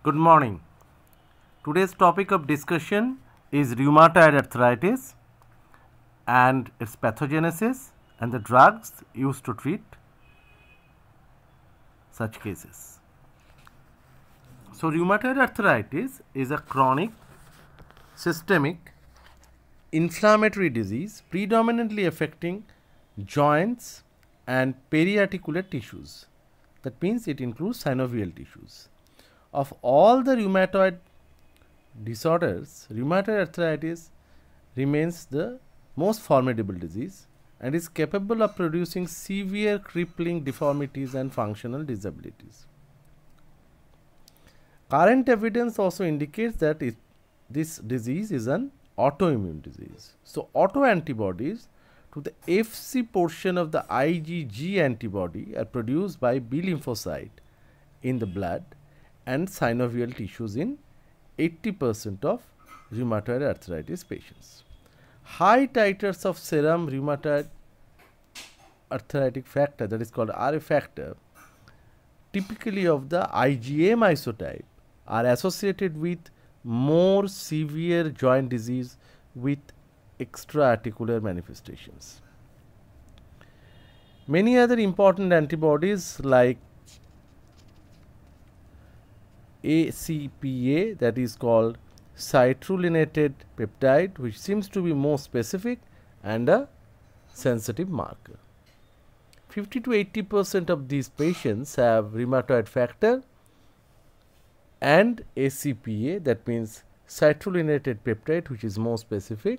Good morning. Today's topic of discussion is rheumatoid arthritis and its pathogenesis and the drugs used to treat such cases. So, rheumatoid arthritis is a chronic systemic inflammatory disease predominantly affecting joints and periarticular tissues. That means it includes synovial tissues. Of all the rheumatoid disorders, rheumatoid arthritis remains the most formidable disease and is capable of producing severe crippling deformities and functional disabilities. Current evidence also indicates that this disease is an autoimmune disease. So, autoantibodies to the Fc portion of the IgG antibody are produced by B lymphocyte in the blood and synovial tissues in 80% of rheumatoid arthritis patients. High titers of serum rheumatoid arthritic factor, that is called RA factor, typically of the IgM isotype, are associated with more severe joint disease with extra-articular manifestations. Many other important antibodies like ACPA, that is called citrullinated peptide, which seems to be more specific and a sensitive marker. 50 to 80% of these patients have rheumatoid factor and ACPA, that means citrullinated peptide, which is more specific,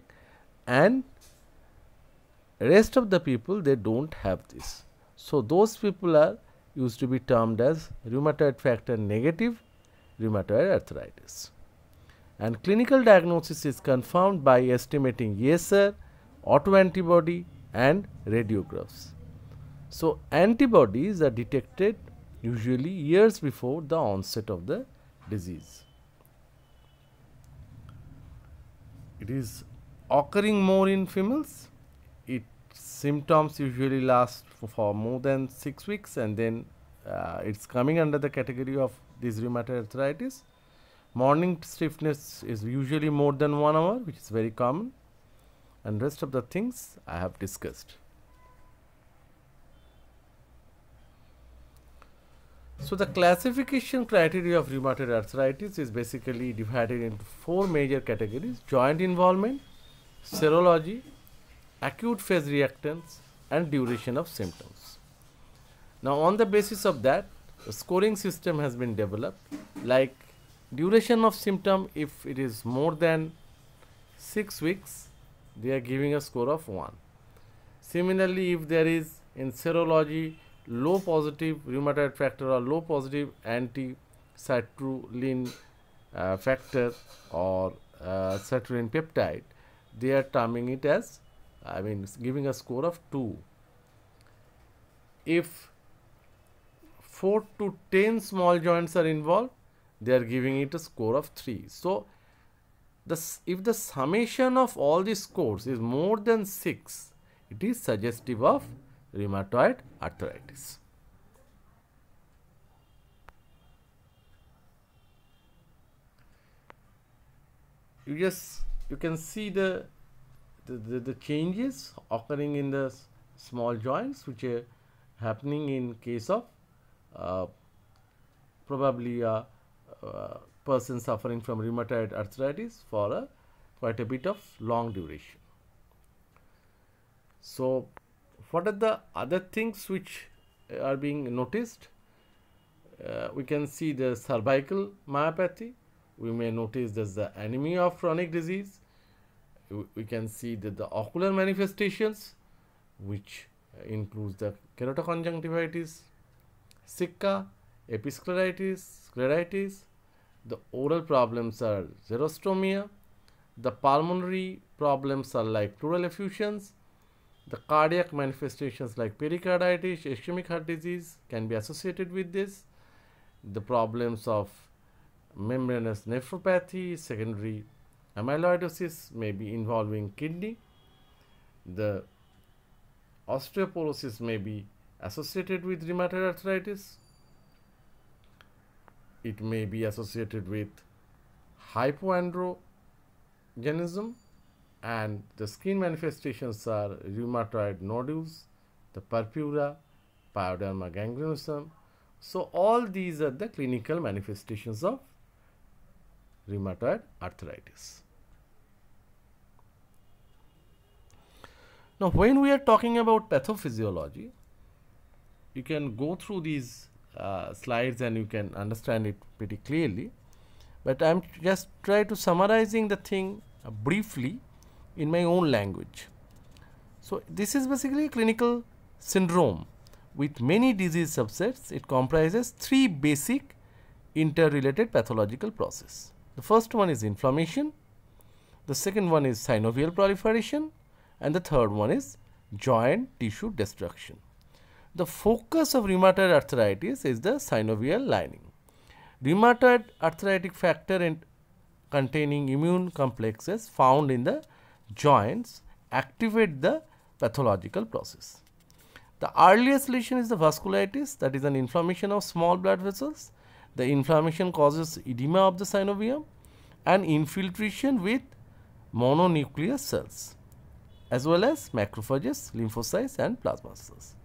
and rest of the people they don't have this. So, those people are used to be termed as rheumatoid factor negative rheumatoid arthritis. And clinical diagnosis is confirmed by estimating ESR, autoantibody and radiographs. So, antibodies are detected usually years before the onset of the disease. It is occurring more in females. Its symptoms usually last for more than 6 weeks and then it's coming under the category of this rheumatoid arthritis. Morning stiffness is usually more than 1 hour, which is very common, and rest of the things I have discussed. So, the classification criteria of rheumatoid arthritis is basically divided into 4 major categories: joint involvement, serology, acute phase reactance and duration of symptoms. Now, on the basis of that, the scoring system has been developed, like duration of symptom. If it is more than 6 weeks, they are giving a score of 1. Similarly, if there is in serology low positive rheumatoid factor or low positive anti-citrulline factor or citrulline peptide, they are terming it as, giving a score of 2. If 4 to 10 small joints are involved, they are giving it a score of 3. So, if the summation of all these scores is more than 6, it is suggestive of rheumatoid arthritis. You can see the changes occurring in the small joints, which are happening in case of probably a person suffering from rheumatoid arthritis for quite a bit of long duration. So, what are the other things which are being noticed? We can see the cervical myopathy. We may notice there's the anemia of chronic disease. We can see that the ocular manifestations, which includes the keratoconjunctivitis, sicca, episcleritis, scleritis. The oral problems are xerostomia. The pulmonary problems are like pleural effusions. The cardiac manifestations like pericarditis, ischemic heart disease can be associated with this. The problems of membranous nephropathy, secondary amyloidosis may be involving kidney. The osteoporosis may be associated with rheumatoid arthritis. It may be associated with hypoandrogenism, and the skin manifestations are rheumatoid nodules, the purpura, pyoderma gangrenosum. So all these are the clinical manifestations of rheumatoid arthritis. Now, when we are talking about pathophysiology, you can go through these slides and you can understand it pretty clearly. But I am just trying to summarizing the thing briefly in my own language. So, this is basically a clinical syndrome with many disease subsets. It comprises three basic interrelated pathological processes. The first one is inflammation, the second one is synovial proliferation, and the third one is joint tissue destruction. The focus of rheumatoid arthritis is the synovial lining. Rheumatoid arthritic factor containing immune complexes found in the joints activate the pathological process. The earliest lesion is the vasculitis, that is an inflammation of small blood vessels. The inflammation causes edema of the synovium and infiltration with mononuclear cells, as well as macrophages, lymphocytes and plasma cells.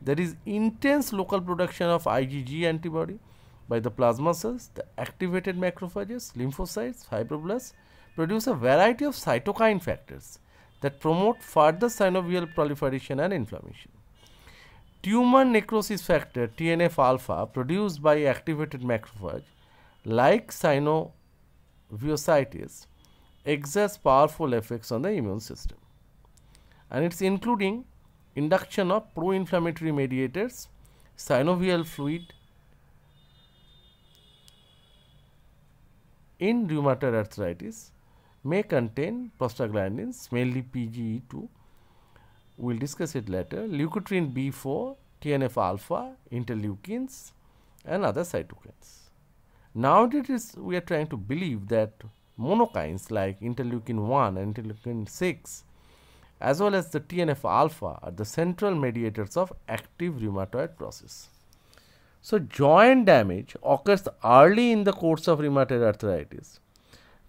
There is intense local production of IgG antibody by the plasma cells. The activated macrophages, lymphocytes, fibroblasts produce a variety of cytokine factors that promote further synovial proliferation and inflammation. Tumor necrosis factor TNF alpha produced by activated macrophage like synoviocytes exerts powerful effects on the immune system, and it's including induction of pro-inflammatory mediators, synovial fluid in rheumatoid arthritis may contain prostaglandins, mainly PGE2. We will discuss it later. Leukotriene B4, TNF alpha, interleukins and other cytokines. Nowadays we are trying to believe that monokines like interleukin 1 and interleukin 6 as well as the TNF alpha are the central mediators of active rheumatoid process. So, joint damage occurs early in the course of rheumatoid arthritis.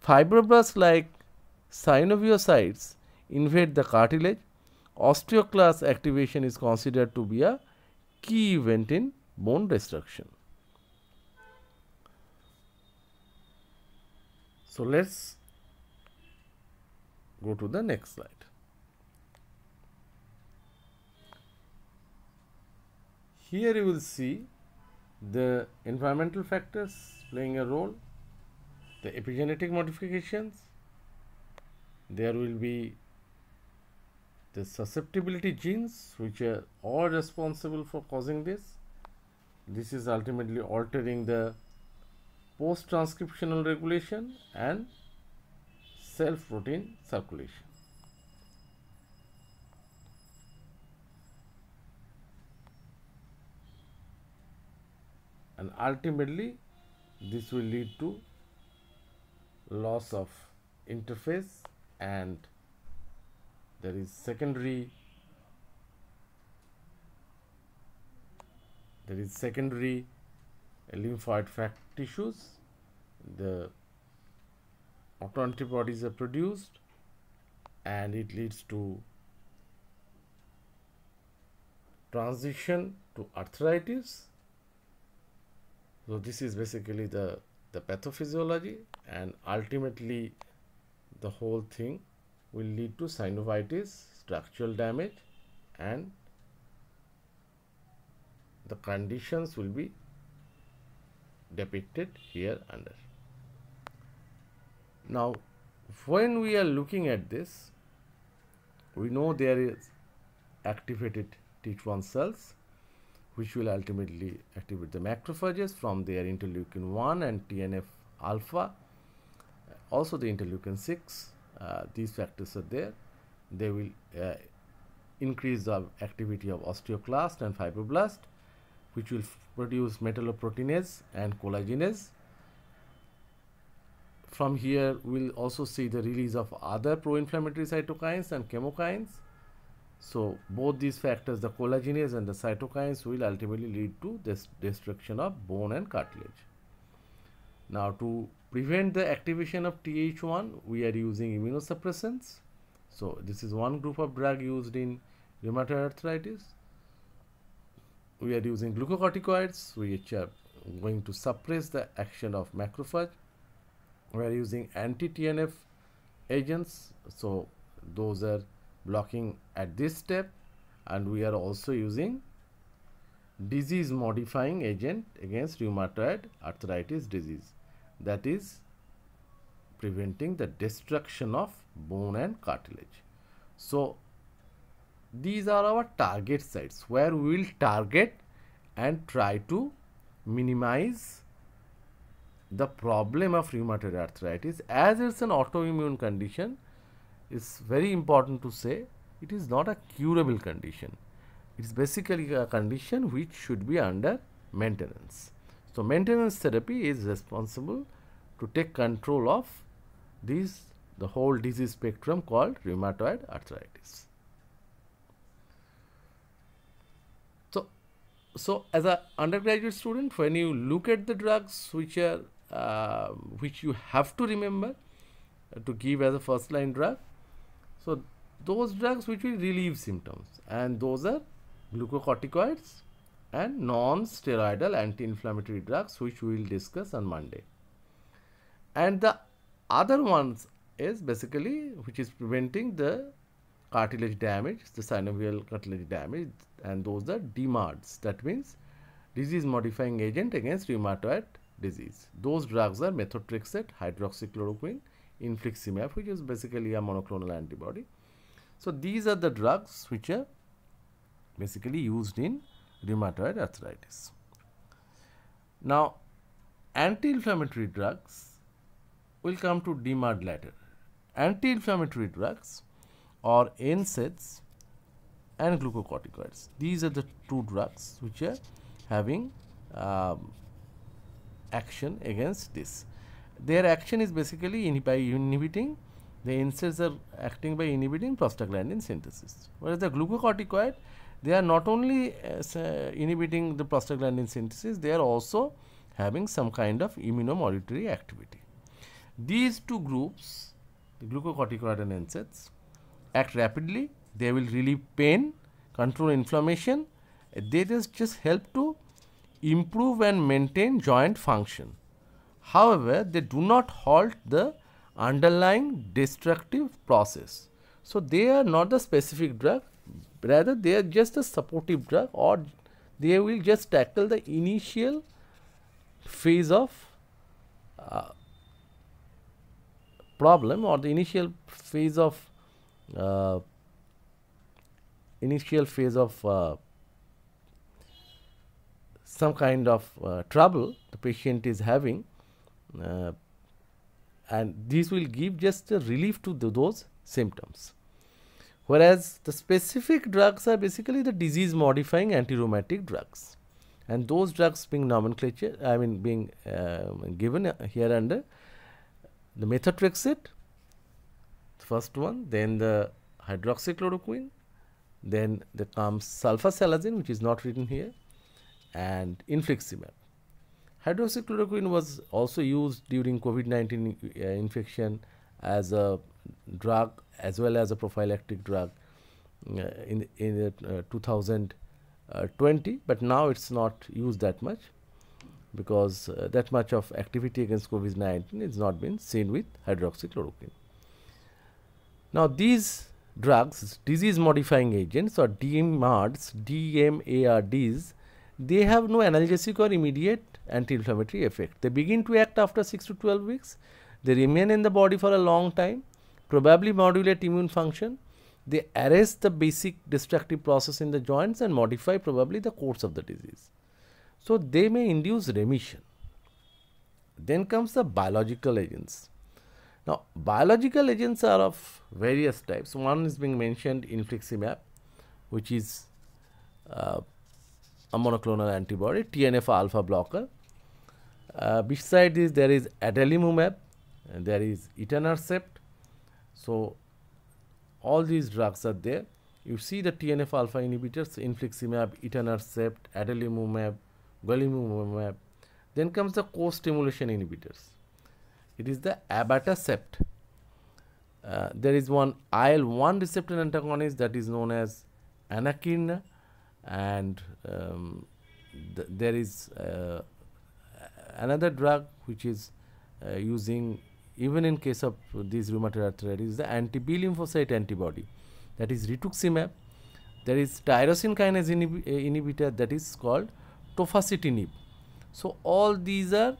Fibroblasts like synoviocytes invade the cartilage. Osteoclast activation is considered to be a key event in bone destruction. So, let us go to the next slide. Here you will see the environmental factors playing a role, the epigenetic modifications, there will be the susceptibility genes which are all responsible for causing this. This is ultimately altering the post-transcriptional regulation and self-protein circulation. And ultimately this will lead to loss of interface, and there is secondary lymphoid tissues. The autoantibodies are produced and it leads to transition to arthritis. So, this is basically the pathophysiology, and ultimately the whole thing will lead to synovitis, structural damage, and the conditions will be depicted here under. Now, when we are looking at this, we know there is activated Th1 cells which will ultimately activate the macrophages from their interleukin 1 and TNF alpha, also the interleukin 6. These factors are there. They will increase the activity of osteoclast and fibroblast, which will produce metalloproteinase and collagenase. From here, we will also see the release of other pro-inflammatory cytokines and chemokines. So, both these factors, the collagenase and the cytokines, will ultimately lead to this destruction of bone and cartilage. Now, to prevent the activation of Th1, we are using immunosuppressants. So, this is one group of drug used in rheumatoid arthritis. We are using glucocorticoids, which are going to suppress the action of macrophage. We are using anti-TNF agents, so those are blocking at this step, and we are also using disease modifying agent against rheumatoid arthritis disease, that is preventing the destruction of bone and cartilage. So, these are our target sites where we will target and try to minimize the problem of rheumatoid arthritis. As it's an autoimmune condition, it's very important to say it is not a curable condition. It is basically a condition which should be under maintenance. So, maintenance therapy is responsible to take control of the whole disease spectrum called rheumatoid arthritis. So, as an undergraduate student, when you look at the drugs which are which you have to remember to give as a first line drug, so those drugs which will relieve symptoms, and those are glucocorticoids and non-steroidal anti-inflammatory drugs, which we will discuss on Monday. And the other ones is basically which is preventing the cartilage damage, the synovial cartilage damage, and those are DMARDs, that means disease modifying agent against rheumatoid disease. Those drugs are methotrexate, hydroxychloroquine, infliximab, which is basically a monoclonal antibody. So, these are the drugs which are basically used in rheumatoid arthritis. Now, anti-inflammatory drugs will come to DMARD later. Anti-inflammatory drugs or NSAIDs and glucocorticoids. These are the two drugs which are having action against this. Their action is basically by inhibiting, the NSAIDs are acting by inhibiting prostaglandin synthesis. Whereas the glucocorticoid, they are not only inhibiting the prostaglandin synthesis, they are also having some kind of immunomodulatory activity. These two groups, the glucocorticoid and NSAIDs, act rapidly. They will relieve pain, control inflammation. They just help to improve and maintain joint function. However, they do not halt the underlying destructive process. So, they are not the specific drug, rather they are just a supportive drug, or they will just tackle the initial phase of problem, or the initial phase of some kind of trouble the patient is having, and these will give just a relief to those symptoms. Whereas the specific drugs are basically the disease modifying anti-rheumatic drugs, and those drugs being nomenclature, being given here under the methotrexate, the first one, then the hydroxychloroquine, then there comes sulfasalazine, which is not written here, and infliximab. Hydroxychloroquine was also used during COVID-19 infection as a drug as well as a prophylactic drug in 2020, but now it's not used that much, because that much of activity against COVID-19 is not been seen with hydroxychloroquine. Now, these drugs, disease modifying agents or DMARDs, they have no analgesic or immediate anti-inflammatory effect. They begin to act after 6 to 12 weeks. They remain in the body for a long time, probably modulate immune function. They arrest the basic destructive process in the joints and modify probably the course of the disease. So, they may induce remission. Then comes the biological agents. Now, biological agents are of various types. One is being mentioned, infliximab, which is a monoclonal antibody, TNF alpha blocker. Beside this, there is adalimumab, and there is etanercept. So, all these drugs are there. You see the TNF alpha inhibitors, infliximab, etanercept, adalimumab, golimumab. Then comes the co-stimulation inhibitors. It is the abatacept. There is one IL-1 receptor antagonist that is known as anakinra, and there is another drug which is using, even in case of these rheumatoid arthritis, the anti-B lymphocyte antibody, that is rituximab. There is tyrosine kinase inhibitor that is called tofacitinib. So all these are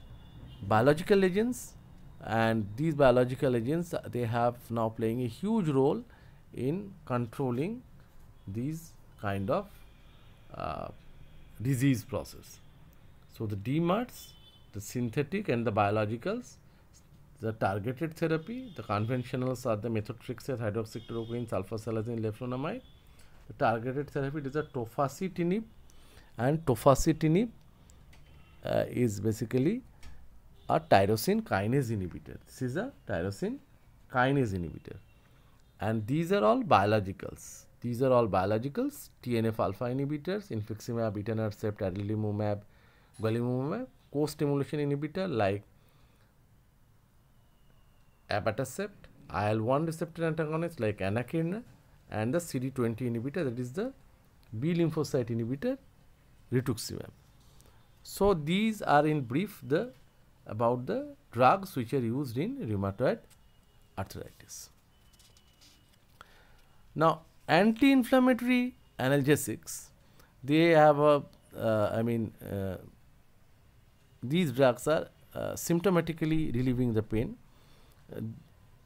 biological agents, and these biological agents, they have now playing a huge role in controlling these kind of disease process. So the DMARDs, the synthetic and the biologicals, the targeted therapy, the conventionals are the methotrexate, hydroxychloroquine, sulfasalazine, leflunomide. The targeted therapy is a tofacitinib, and tofacitinib is basically a tyrosine kinase inhibitor. This is a tyrosine kinase inhibitor, and these are all biologicals. These are all biologicals, TNF alpha inhibitors, infliximab, etanercept, adalimumab, golimumab, co-stimulation inhibitor like abatacept, IL-1 receptor antagonist like anakinra, and the CD20 inhibitor, that is the B lymphocyte inhibitor rituximab. So these are in brief about the drugs which are used in rheumatoid arthritis. Now, anti-inflammatory analgesics, they have a these drugs are symptomatically relieving the pain,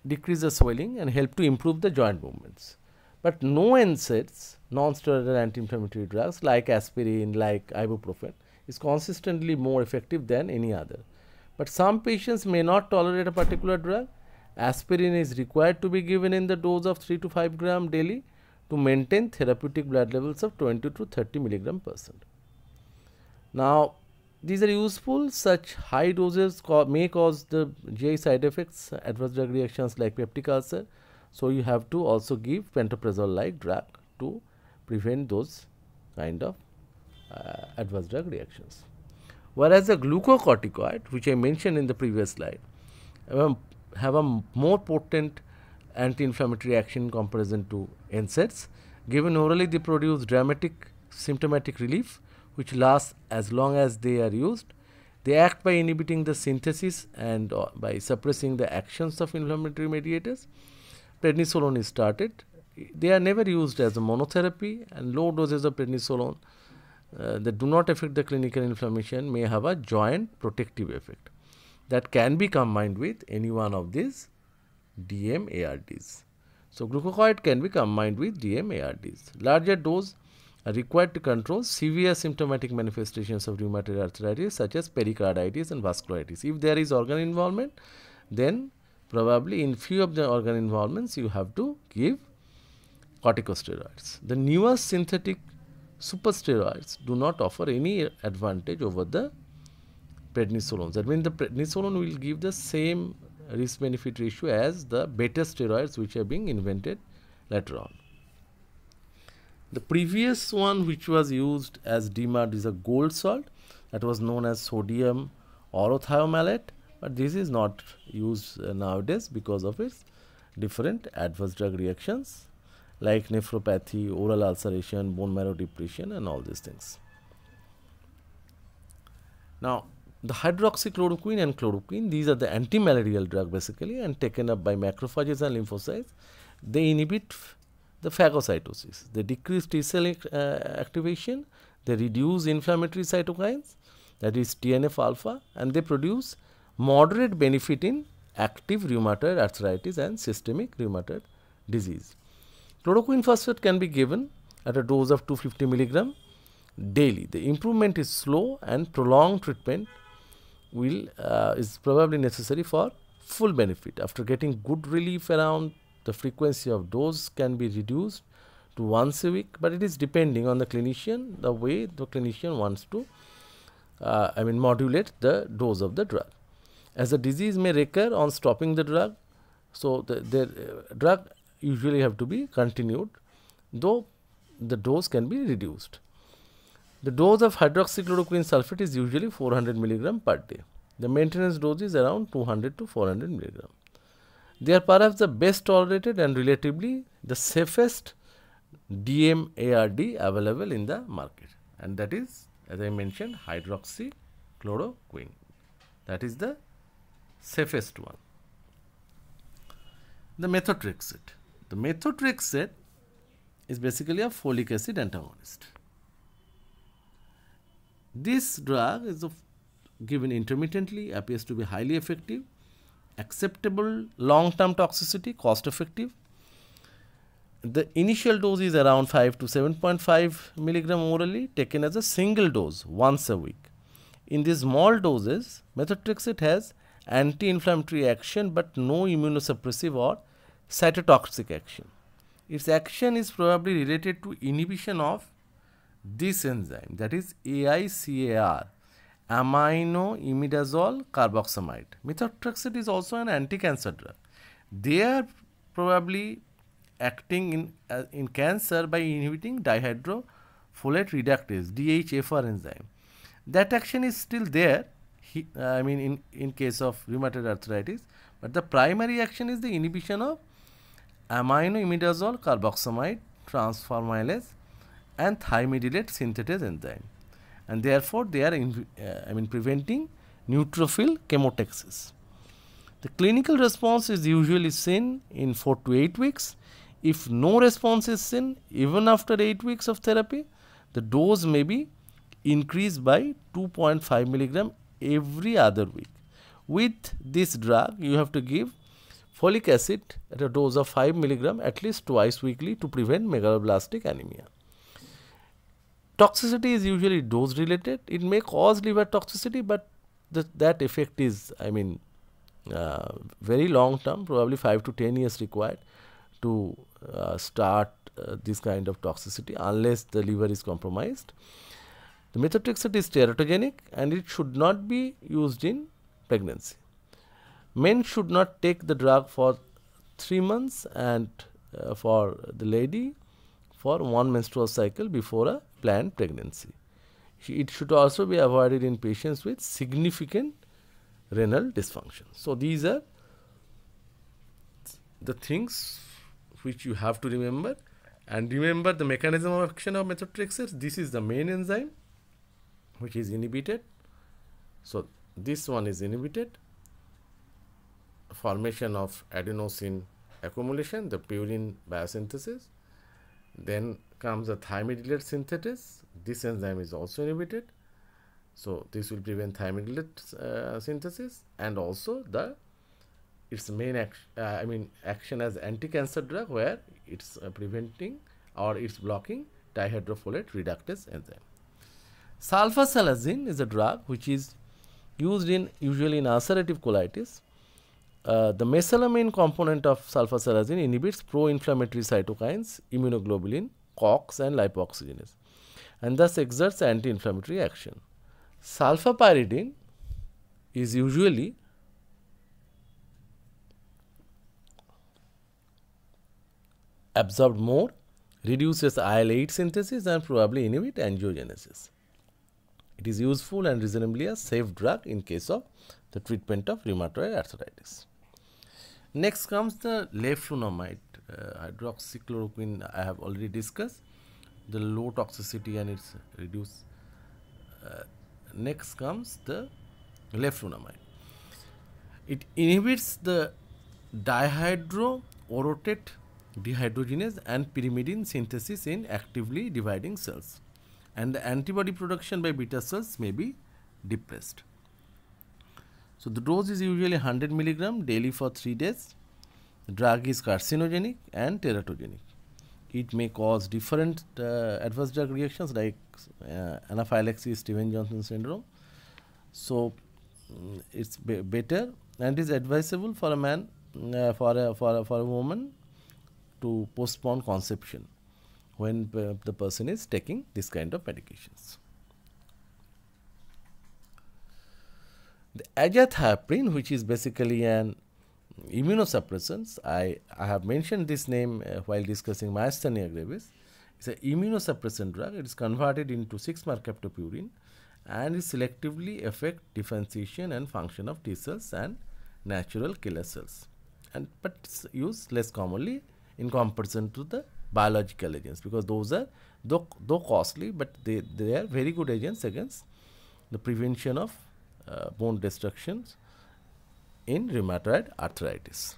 decrease the swelling, and help to improve the joint movements. But no NSAIDs, non-steroidal anti-inflammatory drugs like aspirin, like ibuprofen, is consistently more effective than any other. But some patients may not tolerate a particular drug. Aspirin is required to be given in the dose of 3 to 5 gram daily to maintain therapeutic blood levels of 20 to 30 mg/cent. Now, these are useful. Such high doses may cause the GI side effects, adverse drug reactions like peptic ulcer. So you have to also give pantoprazole like drug to prevent those kind of adverse drug reactions. Whereas the glucocorticoid, which I mentioned in the previous slide, have a more potent anti-inflammatory action in comparison to NSAIDs. Given orally, they produce dramatic symptomatic relief which lasts as long as they are used. They act by inhibiting the synthesis and by suppressing the actions of inflammatory mediators. Prednisolone is started. They are never used as a monotherapy, and low doses of prednisolone that do not affect the clinical inflammation may have a joint protective effect that can be combined with any one of these DMARDs. So glucocorticoid can be combined with DMARDs. Larger dose are required to control severe symptomatic manifestations of rheumatoid arthritis such as pericarditis and vasculitis. If there is organ involvement, then probably in few of the organ involvements you have to give corticosteroids. The newest synthetic supersteroids do not offer any advantage over the prednisolones. That means the prednisolone will give the same risk benefit ratio as the beta steroids which are being invented later on. The previous one which was used as DMARD is a gold salt, that was known as sodium orothiomalate, but this is not used nowadays because of its different adverse drug reactions like nephropathy, oral ulceration, bone marrow depletion, and all these things. Now, the hydroxychloroquine and chloroquine, these are the anti-malarial drug basically, and taken up by macrophages and lymphocytes. They inhibit the phagocytosis. They decrease T cell activation. They reduce inflammatory cytokines, that is TNF alpha, and they produce moderate benefit in active rheumatoid arthritis and systemic rheumatoid disease. Chloroquine phosphate can be given at a dose of 250 mg daily. The improvement is slow, and prolonged treatment is probably necessary for full benefit. After getting good relief around, the frequency of dose can be reduced to once a week, but it is depending on the clinician, the way the clinician wants to modulate the dose of the drug. As the disease may recur on stopping the drug, so the drug usually have to be continued, though the dose can be reduced. The dose of hydroxychloroquine sulfate is usually 400 mg per day. The maintenance dose is around 200 to 400 mg. They are perhaps the best tolerated and relatively the safest DMARD available in the market, and that is, as I mentioned, hydroxychloroquine. That is the safest one. The methotrexate. The methotrexate is basically a folic acid antagonist. This drug is given intermittently, appears to be highly effective, acceptable long-term toxicity, cost-effective. The initial dose is around 5 to 7.5 mg orally, taken as a single dose once a week. In these small doses, methotrexate has anti-inflammatory action but no immunosuppressive or cytotoxic action. Its action is probably related to inhibition of this enzyme, that is AICAR, aminoimidazole carboxamide. Methotrexate is also an anti-cancer drug. They are probably acting in cancer by inhibiting dihydrofolate reductase, DHFR enzyme. That action is still there, in case of rheumatoid arthritis, but the primary action is the inhibition of aminoimidazole carboxamide transformylase and thymidylate synthetase enzyme, and therefore they are preventing neutrophil chemotaxis. The clinical response is usually seen in 4 to 8 weeks. If no response is seen even after 8 weeks of therapy, the dose may be increased by 2.5 mg every other week. With this drug, you have to give folic acid at a dose of 5 mg at least twice weekly to prevent megaloblastic anemia. Toxicity is usually dose related. It may cause liver toxicity, but that effect is very long term, probably 5 to 10 years required to start this kind of toxicity unless the liver is compromised. The methotrexate is teratogenic and it should not be used in pregnancy. Men should not take the drug for 3 months and for the lady for 1 menstrual cycle before a planned pregnancy. It should also be avoided in patients with significant renal dysfunction. So, these are the things which you have to remember, and remember the mechanism of action of methotrexate. This is the main enzyme which is inhibited. So, this one is inhibited, formation of adenosine accumulation, the purine biosynthesis. Then comes the thymidylate synthetase. This enzyme is also inhibited. So, this will prevent thymidylate synthesis, and also its main action as anti-cancer drug, where it's preventing or it's blocking dihydrofolate reductase enzyme. Sulfasalazine is a drug which is used usually in ulcerative colitis. The mesalamine component of sulfasalazine inhibits pro-inflammatory cytokines, immunoglobulin, COX and lipoxygenase, and thus exerts anti-inflammatory action. Sulfapyridine is usually absorbed more, reduces IL-8 synthesis and probably inhibit angiogenesis. It is useful and reasonably a safe drug in case of the treatment of rheumatoid arthritis. Next comes the leflunomide, hydroxychloroquine. I have already discussed the low toxicity and its reduced. Next comes the leflunomide. It inhibits the dihydroorotate dehydrogenase and pyrimidine synthesis in actively dividing cells, and the antibody production by beta cells may be depressed. So, the dose is usually 100 mg daily for 3 days. The drug is carcinogenic and teratogenic. It may cause different adverse drug reactions like anaphylaxis, Stevens-Johnson syndrome. So, it's better and is advisable for a man, for a woman to postpone conception when the person is taking this kind of medications. The azathioprine, which is basically an immunosuppressant, I have mentioned this name while discussing myasthenia gravis. It's an immunosuppressant drug. It is converted into 6-mercaptopurine and it selectively affect differentiation and function of T cells and natural killer cells. But it's used less commonly in comparison to the biological agents, because those are though costly, but they are very good agents against the prevention of bone destructions in rheumatoid arthritis.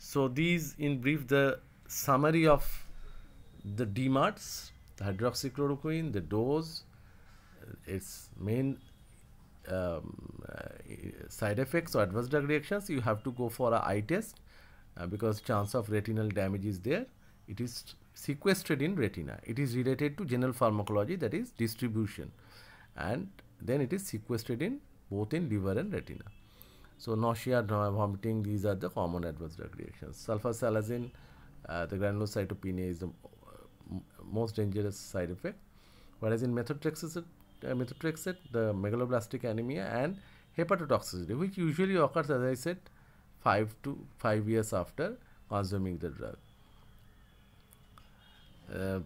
So these in brief the summary of the DMARDs, the hydroxychloroquine, the dose, its main side effects or adverse drug reactions. You have to go for a eye test because chance of retinal damage is there. It is sequestered in retina. It is related to general pharmacology, that is distribution, and then it is sequestered in both in liver and retina. So nausea, vomiting, these are the common adverse drug reactions. Sulfasalazine, the granulocytopenia is the most dangerous side effect, whereas in methotrexate, the megaloblastic anemia and hepatotoxicity, which usually occurs, as I said, 5 to 5 years after consuming the drug. The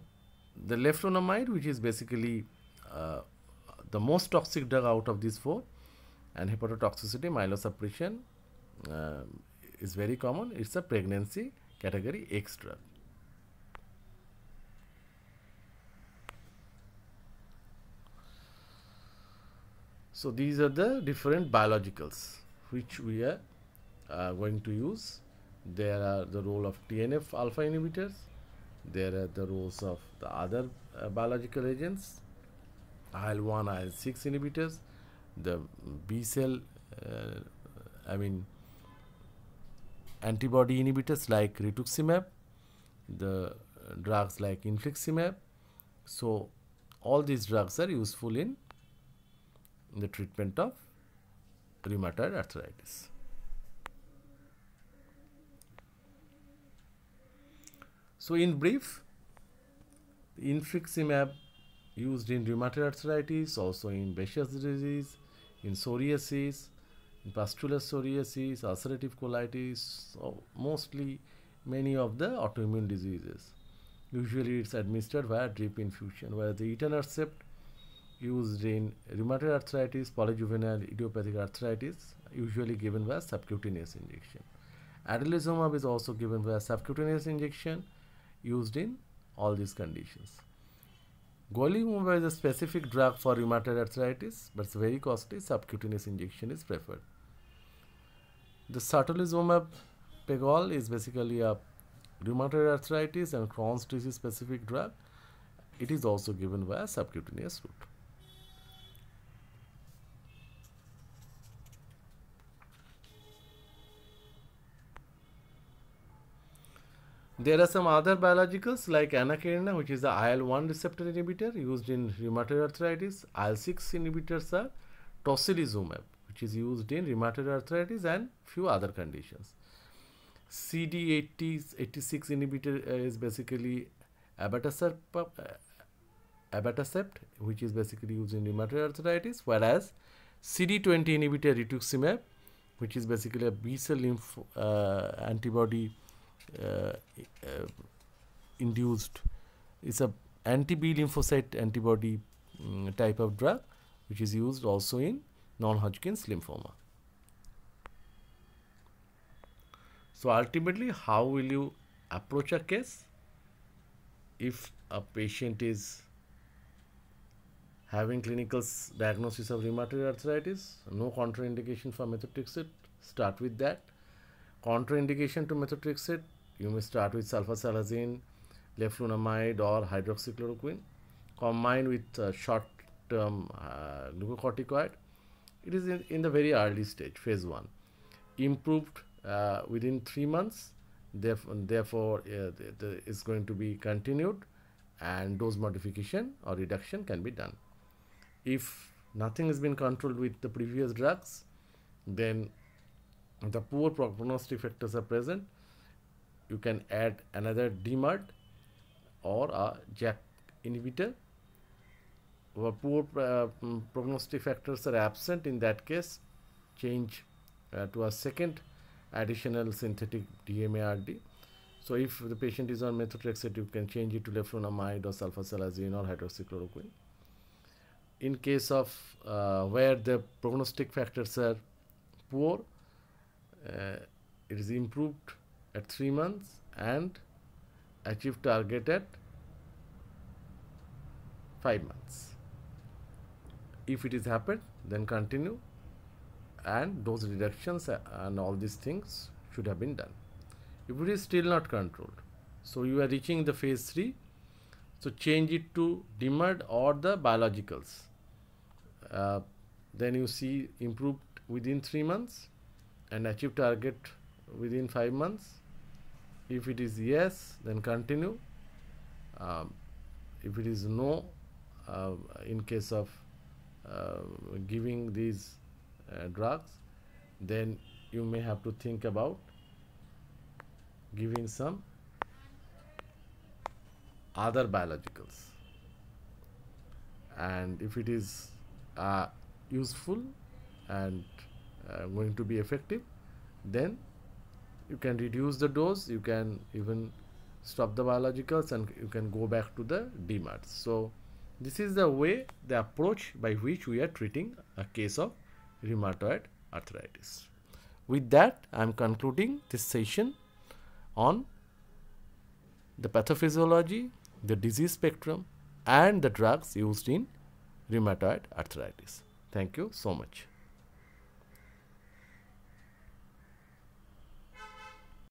leflunomide, which is basically the most toxic drug out of these 4, and hepatotoxicity, myelosuppression is very common. It's a pregnancy category X drug. So these are the different biologicals which we are going to use. There are the role of TNF alpha inhibitors. There are the roles of the other biological agents, IL-1, IL-6 inhibitors, the B cell, antibody inhibitors like rituximab, the drugs like infliximab. So all these drugs are useful in the treatment of rheumatoid arthritis. So in brief, infliximab used in rheumatoid arthritis, also in Behçet's disease, in psoriasis, in pustular psoriasis, ulcerative colitis, so mostly many of the autoimmune diseases. Usually it's administered via drip infusion, whereas the etanercept used in rheumatoid arthritis, polyjuvenile idiopathic arthritis, usually given via subcutaneous injection. Adalimumab is also given via subcutaneous injection, used in all these conditions. Golimumab is a specific drug for rheumatoid arthritis, but it's very costly. Subcutaneous injection is preferred. The certolizumab pegol is basically a rheumatoid arthritis and Crohn's disease specific drug. It is also given via subcutaneous route. There are some other biologicals like anakinra, which is the IL-1 receptor inhibitor used in rheumatoid arthritis. IL-6 inhibitors are tocilizumab, which is used in rheumatoid arthritis and few other conditions. CD86 inhibitor is basically abatacept, which is basically used in rheumatoid arthritis, whereas CD20 inhibitor rituximab, which is basically a B cell antibody induced, is a anti-B lymphocyte antibody type of drug, which is used also in non-Hodgkin's lymphoma. So ultimately, how will you approach a case if a patient is having clinical diagnosis of rheumatoid arthritis, no contraindication for methotrexate? Start with that. Contraindication to methotrexate, you may start with sulfasalazine, leflunomide or hydroxychloroquine combined with short-term glucocorticoid. It is in the very early stage, phase 1. Improved within 3 months, therefore is going to be continued and dose modification or reduction can be done. If nothing has been controlled with the previous drugs, then the poor prognostic factors are present. You can add another DMARD or a JAK inhibitor. Where poor prognostic factors are absent, in that case, change to a second additional synthetic DMARD. So if the patient is on methotrexate, you can change it to leflunomide or sulfasalazine or hydroxychloroquine. In case of where the prognostic factors are poor, it is improved at 3 months and achieved target at 5 months. If it is happened, then continue, and dose reductions and all these things should have been done. If it is still not controlled, so you are reaching the phase 3, so change it to DMARD or the biologicals. Then you see improved within 3 months and achieve target within 5 months. If it is yes, then continue. If it is no, in case of giving these drugs, then you may have to think about giving some other biologicals. And if it is useful and going to be effective, then you can reduce the dose, you can even stop the biologicals, and you can go back to the DMARDs. So this is the way, the approach by which we are treating a case of rheumatoid arthritis. With that, I am concluding this session on the pathophysiology, the disease spectrum, and the drugs used in rheumatoid arthritis. Thank you so much.